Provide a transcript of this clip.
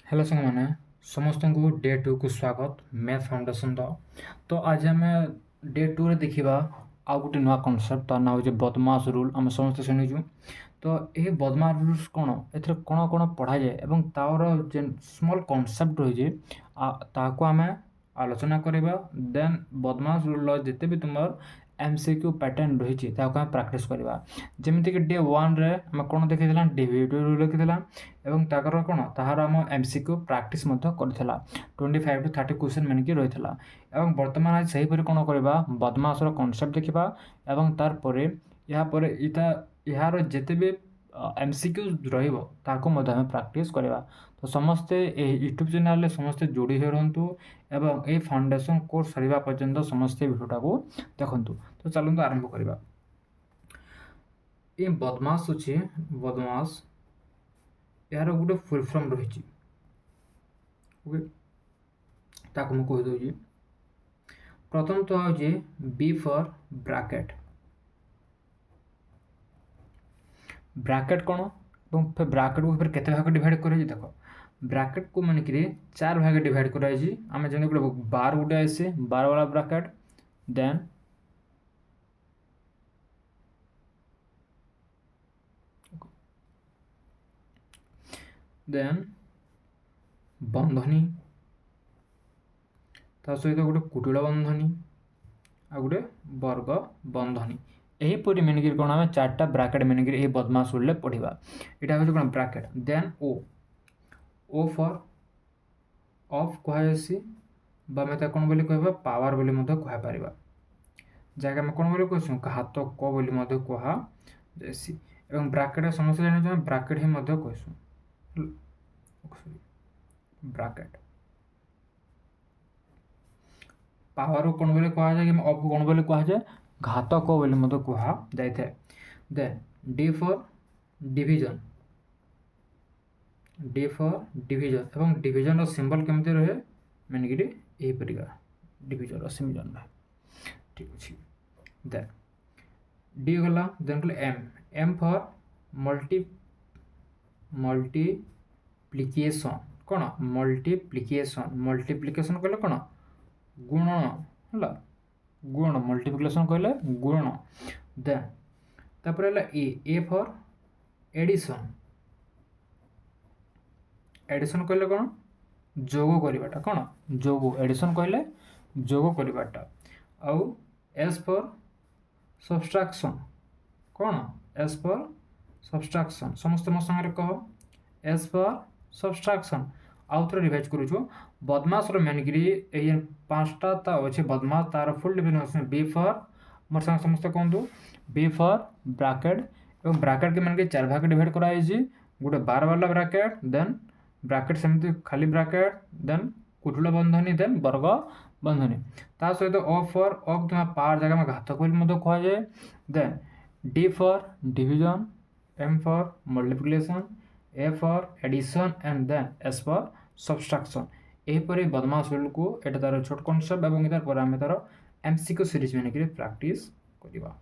Hello संग मैंने समस्त को डे 2 को स्वागत मैथ फाउंडेशन तो आज आम डे 2 रे देखा आउ गोटे नुआ कनसेप्ट तार ना हो बदमाश रूल आम समस्त शुणुचु। तो ये बदमाश रूल्स कौन ए कौन कौन पढ़ा जाए और तार जेन स्मॉल कनसेप्ट रही ताको आम आलोचना करवा। देन बदमाश रूल जिते भी तुम एमसीक्यू पैटर्न रही प्रैक्टिस करवा। जमीक डे 1 रे आम कौन देखी डिविजन रूल लिखी एवं ताकर कौन ताहार आम एमसीक्यू प्रैक्टिस करथिला 25 to 30 क्वेश्चन मानिक रही है। बर्तमान आज सहीपरि कौन करवा बदमाशर कनसेप्ट देखा और तार परे यार जिते भी एमसीक्यू रही प्रैक्टिस करवा। तो समस्ते यूट्यूब चैनल समस्ते जोड़ी हो रुहतु एवं ये फाउंडेशन कोर्स सरिबा पर्यंत समस्ते भिडियोटा को देखंतु। तो चलते आरंभ करवा। ये बदमाश अच्छे बदमाश यार गोटे फुल फॉर्म रही मुझे प्रथम तो हूँ बी फॉर ब्रैकेट। ब्रैकेट कौन फिर ब्रैकेट को फिर केते भाग डिवाइड कर देख ब्रैकेट को मानिक 4 भाग डिवाइड कराई। आम जमी गोटे बार गोटे आसे 12 वाला ब्रैकेट देन बंधनी ता सहित गोटे कुटिल बंधनी आ गोटे वर्ग बंधनी यहीपरि मिनिक कौन आम 4टा ब्रैकेट मिनिक ये बदमाश रूल पढ़ा। यहाँ हूँ कौन bracket then O for of कहुसी आम कौन बोली कह पावर बोली कहीपर जहाँकि आम कौन बोली कहूँ घात क बोली कहुसी एवं ब्रैकेट समस्त जान ब्रैकेट ही कहूँ ब्रैकेट पावर कौन बोली कह जाए कि ऑफ कौन बोली कह जाए घातक बोली कह जाए। देन डी फॉर डिवीजन एवं डिवीजन सिंबल केमती रहे मानिक यहीपरिका डिवीजन सिंबल रहे ठीक अच्छे। देन डी गला देन कहले एम फॉर मल्टीप्लिकेशन कौन मल्टीप्लिकेशन कहले कौन गुणन है गुण मल्टीप्लिकेशन कहले गुणन। देन तापर ए फॉर एडिशन एडिशन कहले कौन जोग करवाटा कौन जोग एडिशन कहले जोग करवाटा। आउ एस फॉर सब्सट्रैक्शन कौन एस फॉर सब्सट्रैक्शन समस्त मो संगे कह एस फॉर सब्सट्रैक्शन आउ थे रिवाइज करूँ बदमाश मानिक 5टा अच्छे बदमाश तार फुल डिफिनेशन बी फॉर मोर संग समस्त कहतु बी फॉर ब्रैकेट और ब्रैकेट के मानिक 4 भाग डिवाइड कराई गोटे 12 वाला ब्रैकेट देन ब्रैकेट सेमती खाली ब्रैकेट देन कुटिल बंधनी देन वर्ग बंधनी ता सहित ऑफ फॉर ऑफ कि पावर जगह घातक कह जाए। Then D for division M for multiplication A for addition and then S for subtraction यहीपरि बदमाश रूल को एटा तार छोट कनसेप्ट और तार एमसीक्यू सीरीज मानिक प्रैक्टिस करवा।